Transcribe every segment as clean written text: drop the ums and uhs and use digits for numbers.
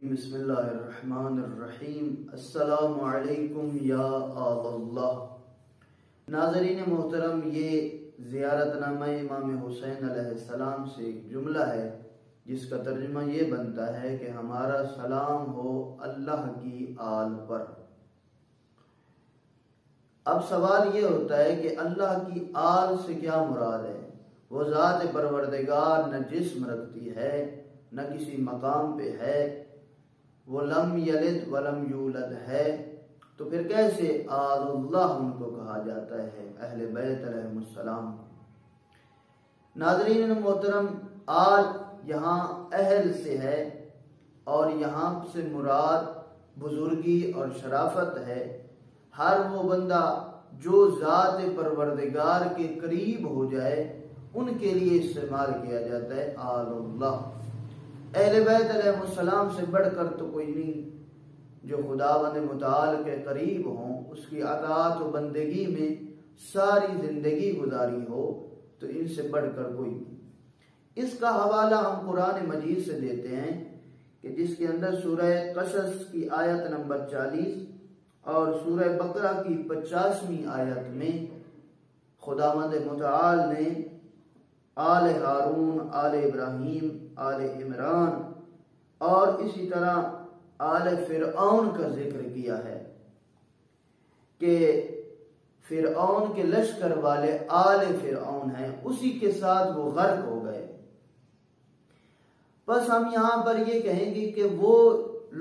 بسم اللہ الرحمن الرحیم۔ السلام علیکم یا آل اللہ۔ ناظرین محترم، یہ زیارت نامہ امام حسین علیہ السلام سے ایک جملہ ہے جس کا ترجمہ یہ بنتا ہے کہ ہمارا سلام ہو اللہ کی آل پر۔ اب سوال یہ ہوتا ہے کہ اللہ کی آل سے کیا مراد ہے؟ وہ ذات پروردگار نہ جسم رکھتی ہے نہ کسی مقام پہ ہے، وہ لم یلد ولم یولد ہے، تو پھر کیسے آل اللہ ان کو کہا جاتا ہے، اہل بیت علیہ السلام؟ ناظرین محترم، آل یہاں اہل سے ہے اور یہاں سے مراد بزرگی اور شرافت ہے۔ ہر وہ بندہ جو ذات پروردگار کے قریب ہو جائے ان کے لیے استعمال کیا جاتا ہے آل اللہ۔ اہل بیت علیہ السلام سے بڑھ کر تو کوئی نہیں، جو خداوند متعال کے قریب ہوں، اس کی اطاعت و بندگی میں ساری زندگی گزاری ہو، تو ان سے بڑھ کر کوئی نہیں۔ اس کا حوالہ ہم قرآن مجید سے دیتے ہیں کہ جس کے اندر سورہ قصص کی آیت نمبر 40 اور سورہ بقرہ کی 50ویں آیت میں خداوند متعال نے آل ہارون، آل ابراہیم، آل عمران اور اسی طرح آل فرعون کا ذکر کیا ہے کہ فرعون کے لشکر والے آل فرعون ہیں، اسی کے ساتھ وہ غرق ہو گئے۔ بس ہم یہاں پر یہ کہیں گے کہ وہ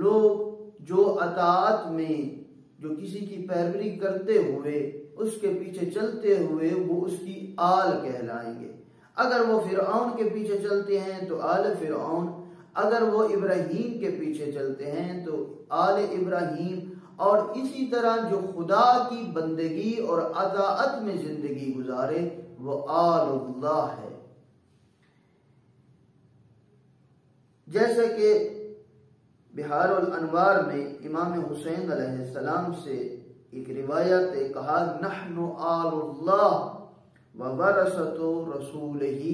لوگ جو اطاعت میں، جو کسی کی پیروی کرتے ہوئے، اس کے پیچھے چلتے ہوئے وہ اس کی آل کہلائیں گے۔ اگر وہ فرعون کے پیچھے چلتے ہیں تو آل فرعون، اگر وہ ابراہیم کے پیچھے چلتے ہیں تو آل ابراہیم، اور اسی طرح جو خدا کی بندگی اور اطاعت میں زندگی گزارے وہ آل اللہ ہے۔ جیسے کہ بحار الانوار میں امام حسین علیہ السلام سے ایک روایت ہے، کہا نحن آل اللہ وورثۃ رسولہ،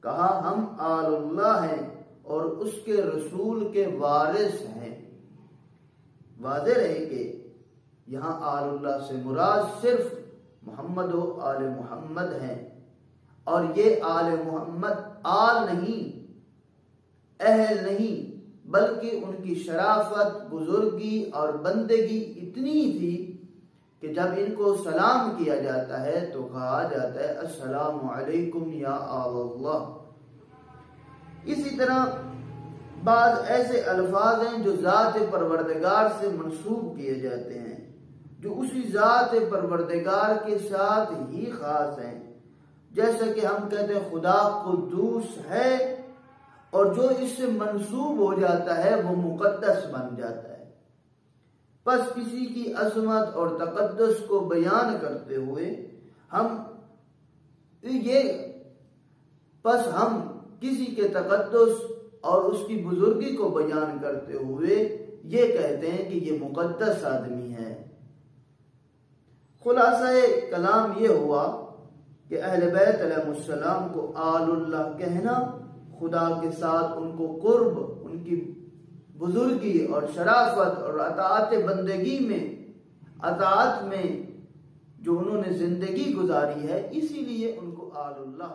کہا ہم آل اللہ ہیں اور اس کے رسول کے وارث ہیں۔ واضح رہے کہ یہاں آل اللہ سے مراد صرف محمد و آل محمد ہیں، اور یہ آل محمد آل نہیں، اہل نہیں، بلکہ ان کی شرافت، بزرگی اور بندگی اتنی تھی کہ جب ان کو سلام کیا جاتا ہے تو کہا جاتا ہے السلام علیکم یا آل اللہ۔ اسی طرح بعض ایسے الفاظ ہیں جو ذات پروردگار سے منسوب کیے جاتے ہیں، جو اسی ذات پروردگار کے ساتھ ہی خاص ہیں، جیسے کہ ہم کہتے ہیں خدا قدوس ہے، اور جو اس سے منسوب ہو جاتا ہے وہ مقدس بن جاتا ہے۔ پس کسی کی عظمت اور تقدس کو بیان کرتے ہوئے ہم کسی کے تقدس اور اس کی بزرگی کو بیان کرتے ہوئے یہ کہتے ہیں کہ یہ مقدس آدمی ہے۔ خلاصہ کلام یہ ہوا کہ اہل بیت علیہ السلام کو آل اللہ کہنا، خدا کے ساتھ ان کو قرب، ان کی بزرگی اور شرافت اور اطاعت بندگی میں، اطاعت میں جو انہوں نے زندگی گزاری ہے، اسی لیے ان کو آل اللہ